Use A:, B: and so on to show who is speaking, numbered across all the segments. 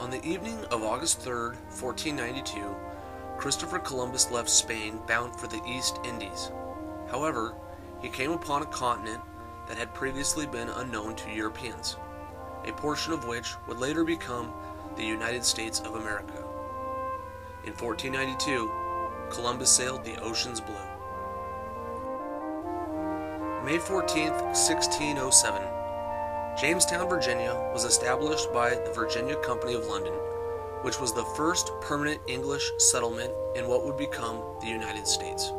A: On the evening of August 3, 1492, Christopher Columbus left Spain bound for the East Indies. However, he came upon a continent that had previously been unknown to Europeans, a portion of which would later become the United States of America. In 1492, Columbus sailed the oceans blue. May 14, 1607, Jamestown, Virginia was established by the Virginia Company of London, which was the first permanent English settlement in what would become the United States.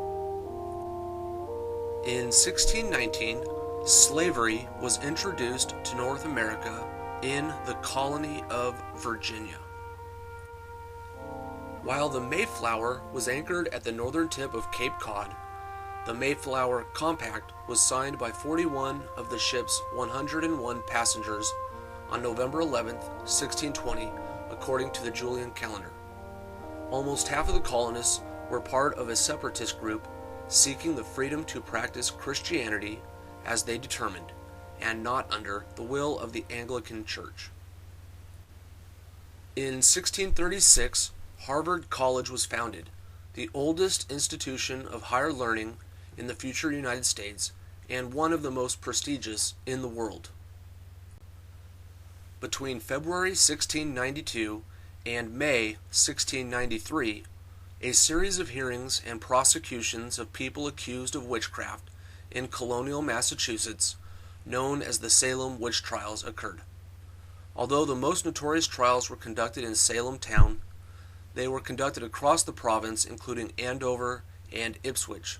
A: In 1619, slavery was introduced to North America in the colony of Virginia. While the Mayflower was anchored at the northern tip of Cape Cod, the Mayflower Compact was signed by 41 of the ship's 101 passengers on November 11, 1620, according to the Julian calendar. Almost half of the colonists were part of a separatist group seeking the freedom to practice Christianity as they determined, and not under the will of the Anglican Church. In 1636, Harvard College was founded, the oldest institution of higher learning in the future United States and one of the most prestigious in the world. Between February 1692 and May 1693, a series of hearings and prosecutions of people accused of witchcraft in colonial Massachusetts, known as the Salem witch trials, occurred. Although the most notorious trials were conducted in Salem town, they were conducted across the province, including Andover and Ipswich.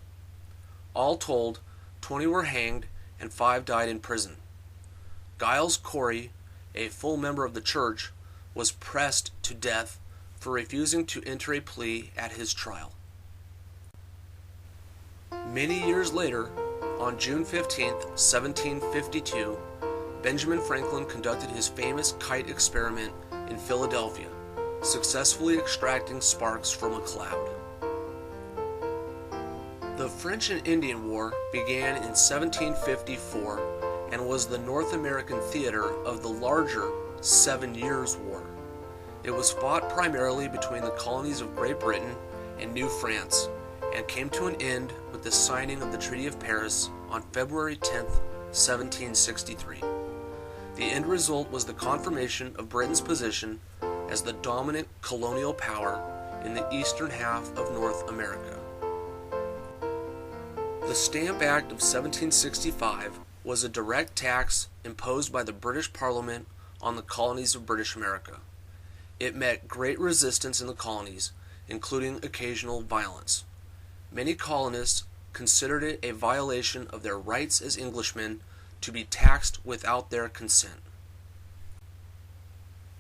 A: All told, 20 were hanged and 5 died in prison. Giles Corey, a full member of the church, was pressed to death for refusing to enter a plea at his trial. Many years later, on June 15, 1752, Benjamin Franklin conducted his famous kite experiment in Philadelphia, successfully extracting sparks from a cloud. The French and Indian War began in 1754 and was the North American theater of the larger 7 Years' War. It was fought primarily between the colonies of Great Britain and New France, and came to an end with the signing of the Treaty of Paris on February 10, 1763. The end result was the confirmation of Britain's position as the dominant colonial power in the eastern half of North America. The Stamp Act of 1765 was a direct tax imposed by the British Parliament on the colonies of British America. It met great resistance in the colonies, including occasional violence. Many colonists considered it a violation of their rights as Englishmen to be taxed without their consent.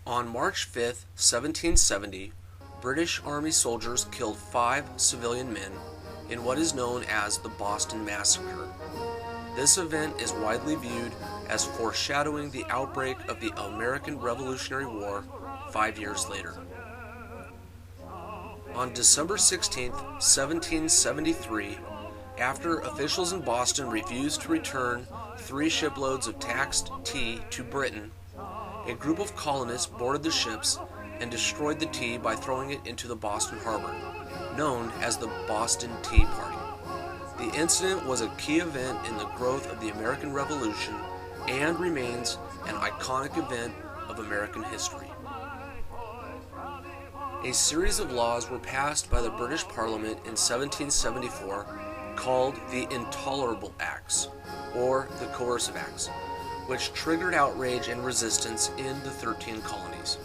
A: On March 5, 1770, British Army soldiers killed 5 civilian men in what is known as the Boston Massacre. This event is widely viewed as foreshadowing the outbreak of the American Revolutionary War 5 years later. On December 16, 1773, after officials in Boston refused to return 3 shiploads of taxed tea to Britain, a group of colonists boarded the ships and destroyed the tea by throwing it into the Boston harbor, known as the Boston Tea Party. The incident was a key event in the growth of the American Revolution and remains an iconic event of American history. A series of laws were passed by the British Parliament in 1774 called the Intolerable Acts, or the Coercive Acts, which triggered outrage and resistance in the 13 colonies.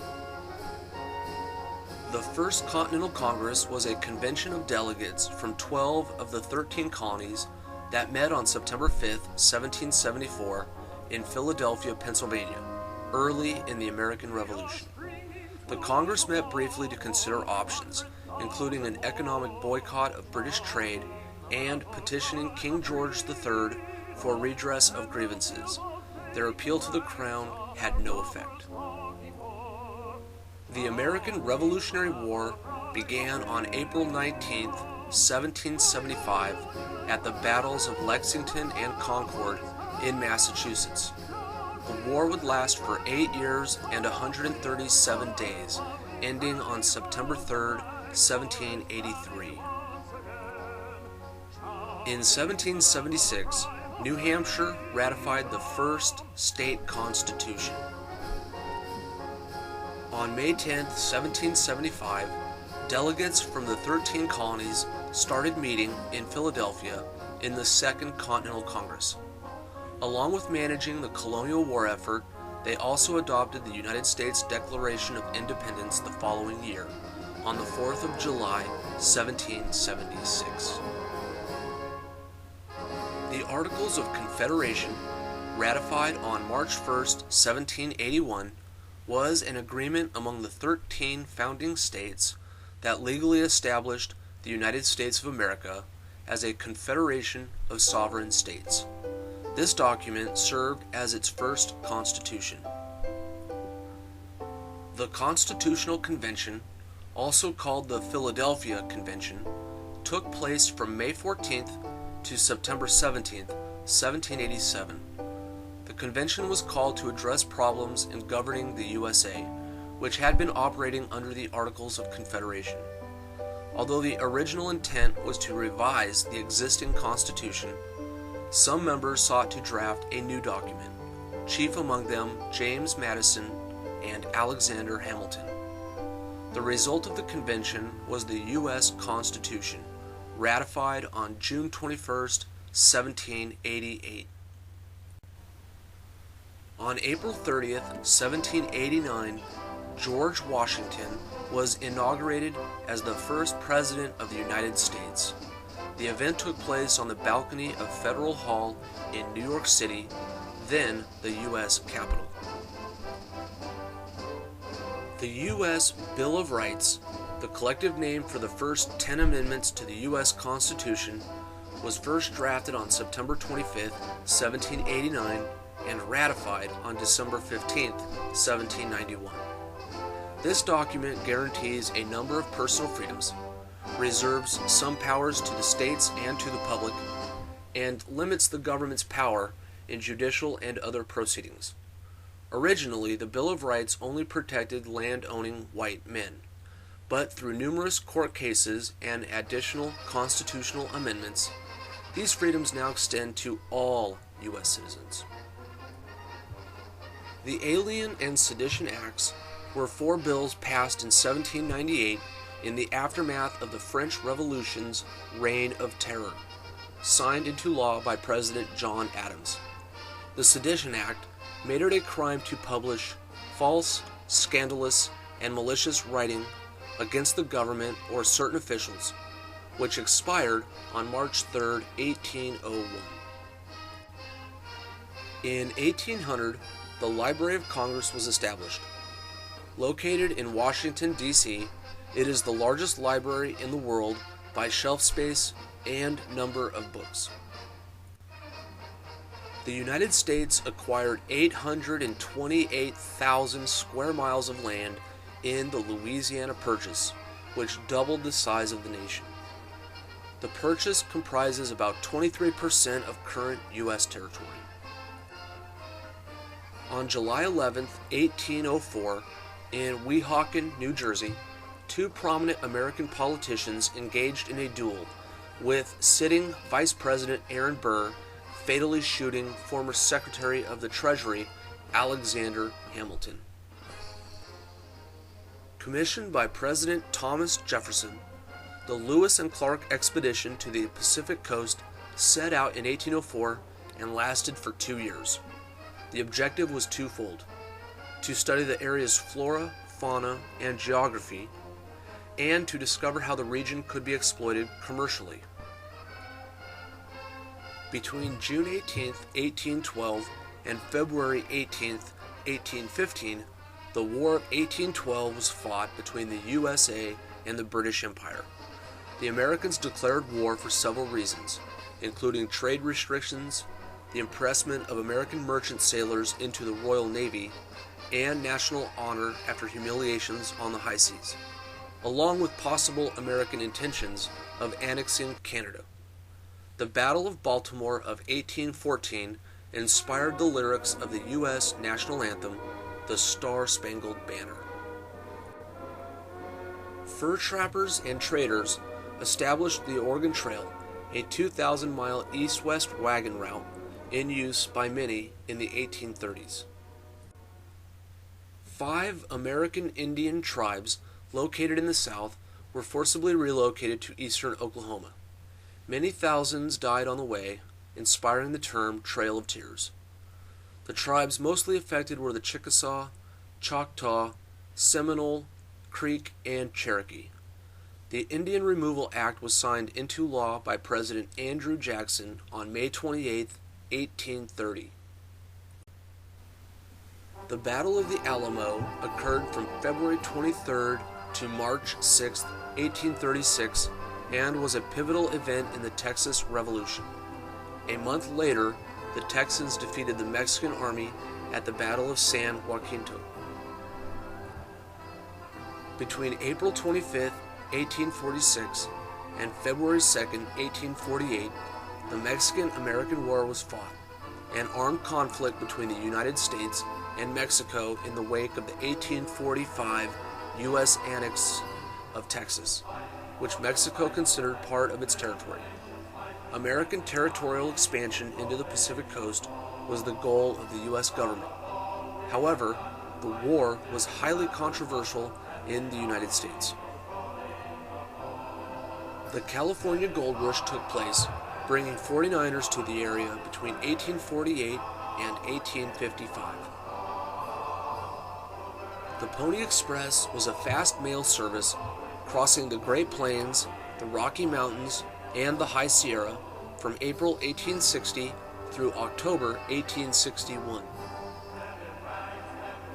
A: The First Continental Congress was a convention of delegates from 12 of the 13 colonies that met on September 5, 1774, in Philadelphia, Pennsylvania, early in the American Revolution. The Congress met briefly to consider options, including an economic boycott of British trade and petitioning King George III for redress of grievances. Their appeal to the Crown had no effect. The American Revolutionary War began on April 19, 1775, at the battles of Lexington and Concord in Massachusetts. The war would last for 8 years and 137 days, ending on September 3rd, 1783. In 1776, New Hampshire ratified the first state constitution. On May 10, 1775, delegates from the 13 colonies started meeting in Philadelphia in the Second Continental Congress. Along with managing the colonial war effort, they also adopted the United States Declaration of Independence the following year, on the 4th of July, 1776. The Articles of Confederation, ratified on March 1st, 1781, was an agreement among the 13 founding states that legally established the United States of America as a confederation of sovereign states. This document served as its first constitution. The Constitutional Convention, also called the Philadelphia Convention, took place from May 14th to September 17th, 1787. The convention was called to address problems in governing the USA, which had been operating under the Articles of Confederation. Although the original intent was to revise the existing Constitution, some members sought to draft a new document, chief among them James Madison and Alexander Hamilton. The result of the convention was the U.S. Constitution, ratified on June 21st, 1788. On April 30th, 1789, George Washington was inaugurated as the first President of the United States. The event took place on the balcony of Federal Hall in New York City, then the U.S. Capitol. The U.S. Bill of Rights, the collective name for the first 10 amendments to the U.S. Constitution, was first drafted on September 25th, 1789, and ratified on December 15th, 1791. This document guarantees a number of personal freedoms, reserves some powers to the states and to the public, and limits the government's power in judicial and other proceedings. Originally, the Bill of Rights only protected land-owning white men, but through numerous court cases and additional constitutional amendments, these freedoms now extend to all U.S. citizens. The Alien and Sedition Acts were 4 bills passed in 1798 in the aftermath of the French Revolution's reign of terror, signed into law by President John Adams. The Sedition Act made it a crime to publish false, scandalous, and malicious writing against the government or certain officials, which expired on March 3, 1801. In 1800, the Library of Congress was established. Located in Washington, D.C., it is the largest library in the world by shelf space and number of books. The United States acquired 828,000 square miles of land in the Louisiana Purchase, which doubled the size of the nation. The Purchase comprises about 23% of current U.S. territory. On July 11, 1804, in Weehawken, New Jersey, 2 prominent American politicians engaged in a duel, with sitting Vice President Aaron Burr fatally shooting former Secretary of the Treasury Alexander Hamilton. Commissioned by President Thomas Jefferson, the Lewis and Clark expedition to the Pacific coast set out in 1804 and lasted for 2 years. The objective was twofold: to study the area's flora, fauna, and geography, and to discover how the region could be exploited commercially. Between June 18, 1812 and February 18, 1815, the War of 1812 was fought between the USA and the British Empire. The Americans declared war for several reasons, including trade restrictions, the impressment of American merchant sailors into the Royal Navy, and national honor after humiliations on the high seas, along with possible American intentions of annexing Canada. The Battle of Baltimore of 1814 inspired the lyrics of the U.S. national anthem, the Star-Spangled Banner. Fur trappers and traders established the Oregon Trail, a 2,000-mile east-west wagon route in use by many in the 1830s. 5 American Indian tribes located in the South were forcibly relocated to eastern Oklahoma. Many thousands died on the way, inspiring the term Trail of Tears. The tribes mostly affected were the Chickasaw, Choctaw, Seminole, Creek, and Cherokee. The Indian Removal Act was signed into law by President Andrew Jackson on May 28, 1830. The Battle of the Alamo occurred from February 23 to March 6, 1836, and was a pivotal event in the Texas Revolution. A month later, the Texans defeated the Mexican army at the Battle of San Jacinto. Between April 25, 1846, and February 2, 1848, the Mexican-American War was fought, an armed conflict between the United States and Mexico in the wake of the 1845 U.S. annex of Texas, which Mexico considered part of its territory. American territorial expansion into the Pacific coast was the goal of the U.S. government. However, the war was highly controversial in the United States. The California Gold Rush took place, bringing 49ers to the area between 1848 and 1855. The Pony Express was a fast mail service crossing the Great Plains, the Rocky Mountains, and the High Sierra from April 1860 through October 1861.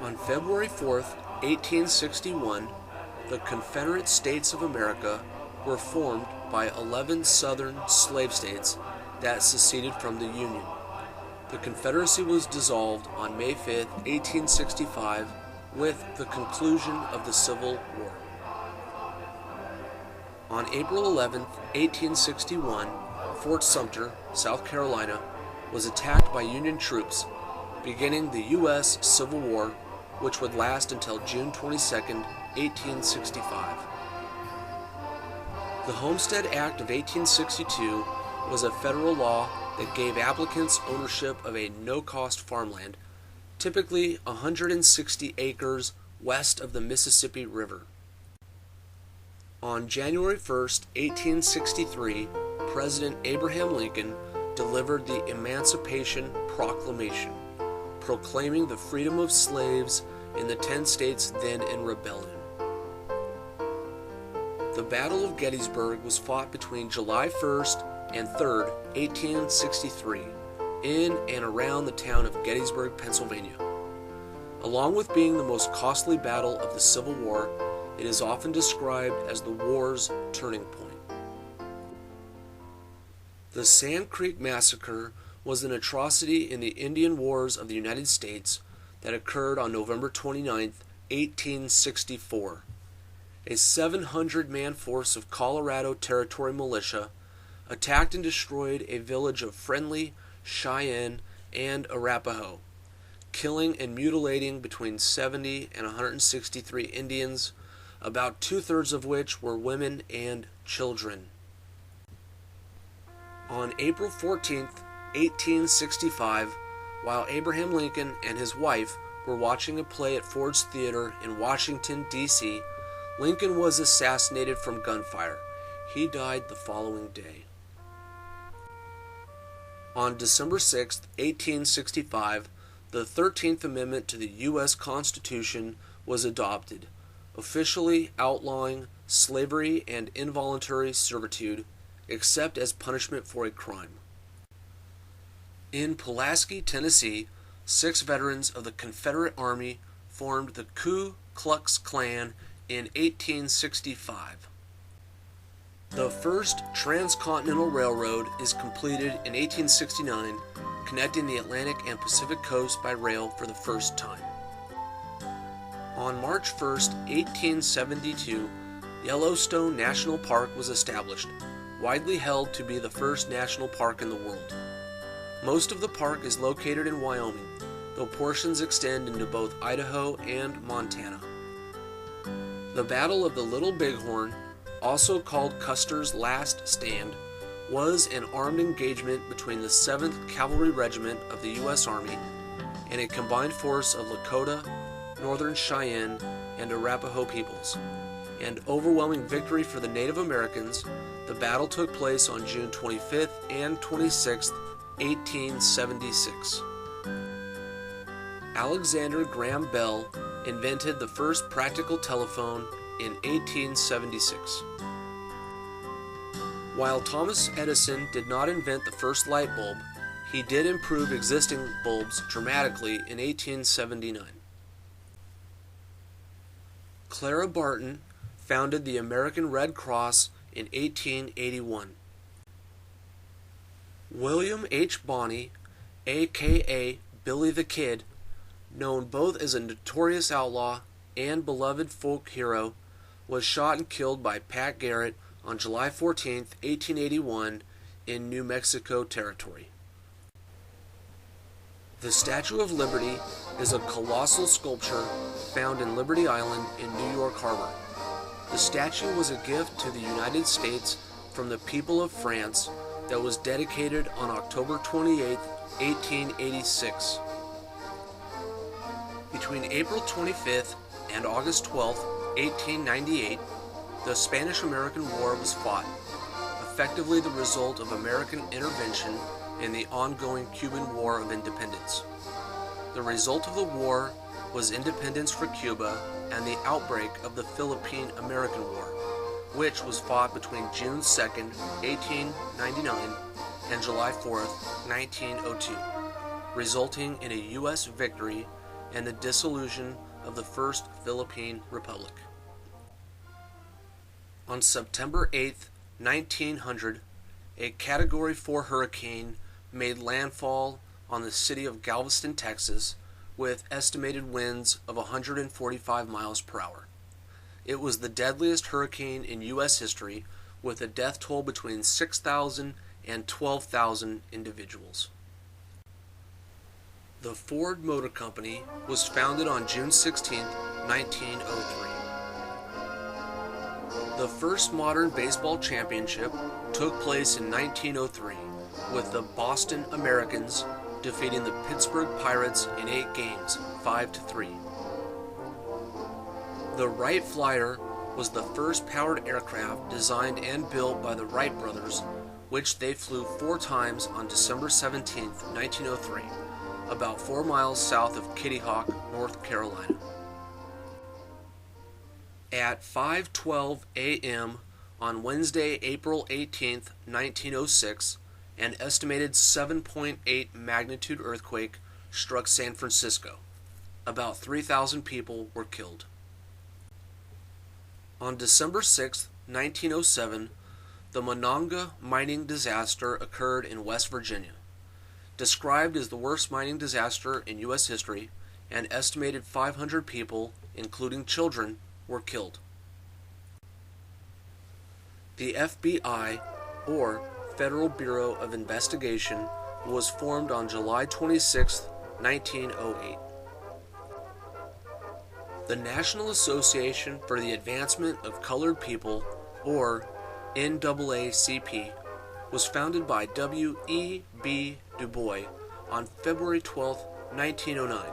A: On February 4, 1861, the Confederate States of America were formed by 11 southern slave states that seceded from the Union. The Confederacy was dissolved on May 5, 1865, with the conclusion of the Civil War. On April 11, 1861, Fort Sumter, South Carolina, was attacked by Union troops, beginning the U.S. Civil War, which would last until June 22, 1865. The Homestead Act of 1862 was a federal law that gave applicants ownership of a no-cost farmland, typically 160 acres west of the Mississippi River. On January 1, 1863, President Abraham Lincoln delivered the Emancipation Proclamation, proclaiming the freedom of slaves in the 10 states then in rebellion. The Battle of Gettysburg was fought between July 1st and 3rd, 1863, in and around the town of Gettysburg, Pennsylvania. Along with being the most costly battle of the Civil War, it is often described as the war's turning point. The Sand Creek Massacre was an atrocity in the Indian Wars of the United States that occurred on November 29, 1864. A 700-man force of Colorado Territory militia attacked and destroyed a village of Friendly, Cheyenne, and Arapaho, killing and mutilating between 70 and 163 Indians, about two-thirds of which were women and children. On April 14, 1865, while Abraham Lincoln and his wife were watching a play at Ford's Theater in Washington, D.C., Lincoln was assassinated from gunfire. He died the following day. On December 6, 1865, the 13th Amendment to the U.S. Constitution was adopted, officially outlawing slavery and involuntary servitude, except as punishment for a crime. In Pulaski, Tennessee, 6 veterans of the Confederate Army formed the Ku Klux Klan in 1865. The first Transcontinental Railroad is completed in 1869, connecting the Atlantic and Pacific coast by rail for the first time. On March 1, 1872, Yellowstone National Park was established, widely held to be the first national park in the world. Most of the park is located in Wyoming, though portions extend into both Idaho and Montana. The Battle of the Little Bighorn, also called Custer's Last Stand, was an armed engagement between the 7th Cavalry Regiment of the U.S. Army and a combined force of Lakota, Northern Cheyenne, and Arapaho peoples. An overwhelming victory for the Native Americans, the battle took place on June 25th and 26th, 1876. Alexander Graham Bell invented the first practical telephone in 1876. While Thomas Edison did not invent the first light bulb, he did improve existing bulbs dramatically in 1879. Clara Barton founded the American Red Cross in 1881. William H. Bonney, a.k.a. Billy the Kid, known both as a notorious outlaw and beloved folk hero, was shot and killed by Pat Garrett on July 14, 1881, in New Mexico Territory. The Statue of Liberty is a colossal sculpture found in Liberty Island in New York Harbor. The statue was a gift to the United States from the people of France that was dedicated on October 28, 1886. Between April 25th and August 12, 1898, the Spanish-American War was fought, effectively the result of American intervention in the ongoing Cuban War of Independence. The result of the war was independence for Cuba and the outbreak of the Philippine-American War, which was fought between June 2, 1899 and July 4, 1902, resulting in a U.S. victory and the dissolution of the First Philippine Republic. On September 8, 1900, a Category 4 hurricane made landfall on the city of Galveston, Texas, with estimated winds of 145 miles per hour. It was the deadliest hurricane in U.S. history, with a death toll between 6,000 and 12,000 individuals. The Ford Motor Company was founded on June 16, 1903. The first modern baseball championship took place in 1903, with the Boston Americans defeating the Pittsburgh Pirates in 8 games, 5-3. The Wright Flyer was the first powered aircraft designed and built by the Wright brothers, which they flew 4 times on December 17, 1903, about 4 miles south of Kitty Hawk, North Carolina. At 5:12 a.m. on Wednesday, April 18, 1906, an estimated 7.8 magnitude earthquake struck San Francisco. About 3,000 people were killed. On December 6, 1907, the Monongah Mining disaster occurred in West Virginia. Described as the worst mining disaster in U.S. history, an estimated 500 people, including children, were killed. The FBI, or Federal Bureau of Investigation, was formed on July 26, 1908. The National Association for the Advancement of Colored People, or NAACP, was founded by W.E.B. Du Bois on February 12, 1909.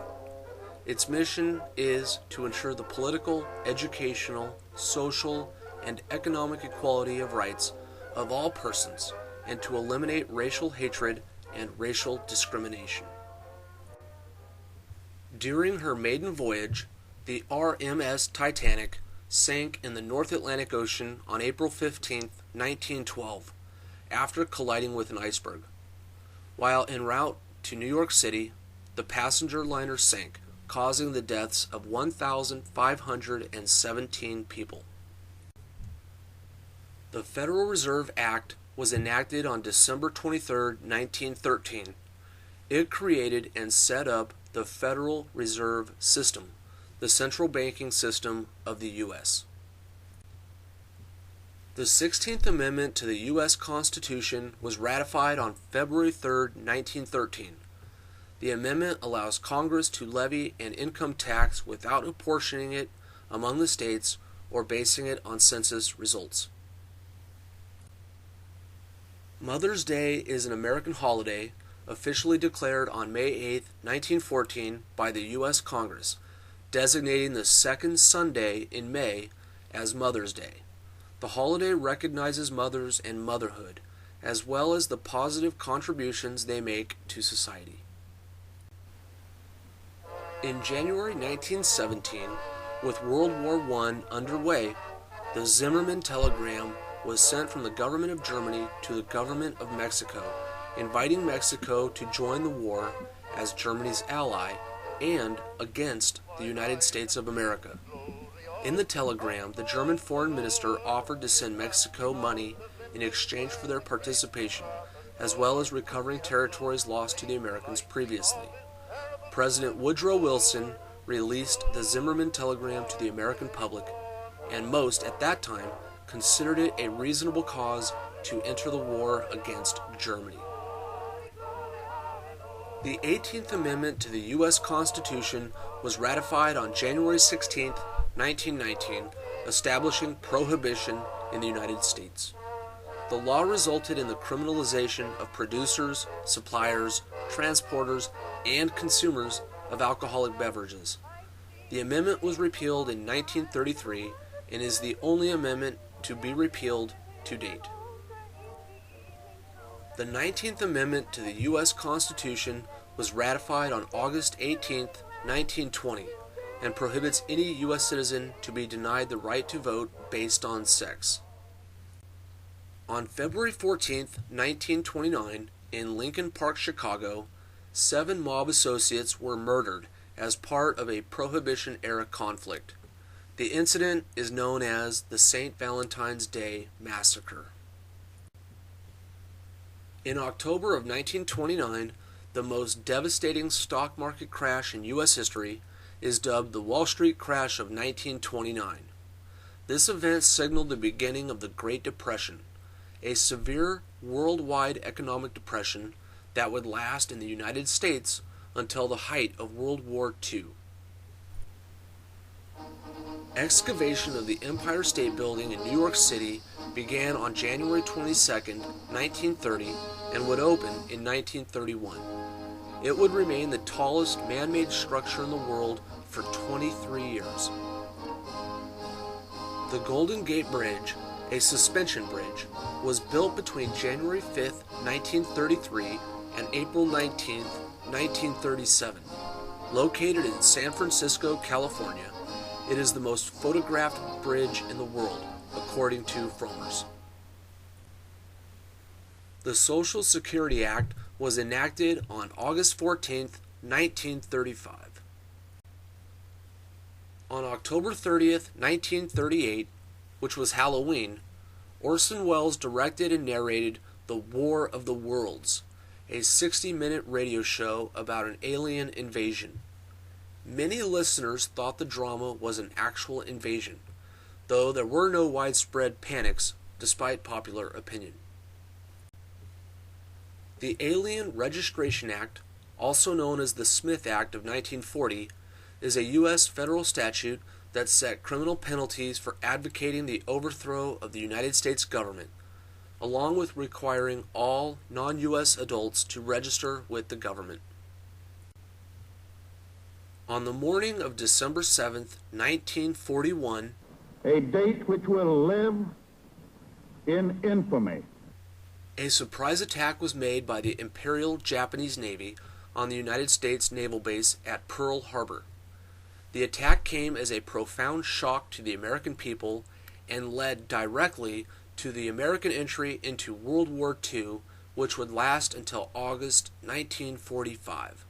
A: Its mission is to ensure the political, educational, social, and economic equality of rights of all persons, and to eliminate racial hatred and racial discrimination. During her maiden voyage, the RMS Titanic sank in the North Atlantic Ocean on April 15, 1912, after colliding with an iceberg. While en route to New York City, the passenger liner sank, causing the deaths of 1,517 people. The Federal Reserve Act was enacted on December 23, 1913. It created and set up the Federal Reserve System, the central banking system of the U.S. The 16th Amendment to the U.S. Constitution was ratified on February 3, 1913. The amendment allows Congress to levy an income tax without apportioning it among the states or basing it on census results. Mother's Day is an American holiday officially declared on May 8, 1914 by the U.S. Congress, designating the second Sunday in May as Mother's Day. The holiday recognizes mothers and motherhood, as well as the positive contributions they make to society. In January 1917, with World War I underway, the Zimmermann telegram was sent from the government of Germany to the government of Mexico, inviting Mexico to join the war as Germany's ally and against the United States of America. In the telegram, the German foreign minister offered to send Mexico money in exchange for their participation, as well as recovering territories lost to the Americans previously. President Woodrow Wilson released the Zimmermann telegram to the American public, and most at that time considered it a reasonable cause to enter the war against Germany. The 18th Amendment to the U.S. Constitution was ratified on January 16, 1919, establishing prohibition in the United States. The law resulted in the criminalization of producers, suppliers, transporters, and consumers of alcoholic beverages. The amendment was repealed in 1933 and is the only amendment to be repealed to date. The 19th Amendment to the U.S. Constitution was ratified on August 18, 1920, and prohibits any U.S. citizen to be denied the right to vote based on sex. On February 14, 1929, in Lincoln Park, Chicago, 7 mob associates were murdered as part of a Prohibition-era conflict. The incident is known as the St. Valentine's Day Massacre. In October of 1929, the most devastating stock market crash in U.S. history is dubbed the Wall Street Crash of 1929. This event signaled the beginning of the Great Depression, a severe worldwide economic depression that would last in the United States until the height of World War II. Excavation of the Empire State Building in New York City began on January 22, 1930, and would open in 1931. It would remain the tallest man-made structure in the world for 23 years. The Golden Gate Bridge, a suspension bridge, was built between January 5, 1933 and April 19, 1937. Located in San Francisco, California, it is the most photographed bridge in the world, according to Fromers. The Social Security Act was enacted on August 14, 1935. On October 30, 1938, which was Halloween, Orson Welles directed and narrated The War of the Worlds, a 60-minute radio show about an alien invasion. Many listeners thought the drama was an actual invasion, though there were no widespread panics despite popular opinion. The Alien Registration Act, also known as the Smith Act of 1940, is a U.S. federal statute that set criminal penalties for advocating the overthrow of the United States government, along with requiring all non-U.S. adults to register with the government. On the morning of December 7, 1941,
B: a date which will live in infamy,
A: a surprise attack was made by the Imperial Japanese Navy on the United States naval base at Pearl Harbor. The attack came as a profound shock to the American people and led directly to the American entry into World War II, which would last until August 1945.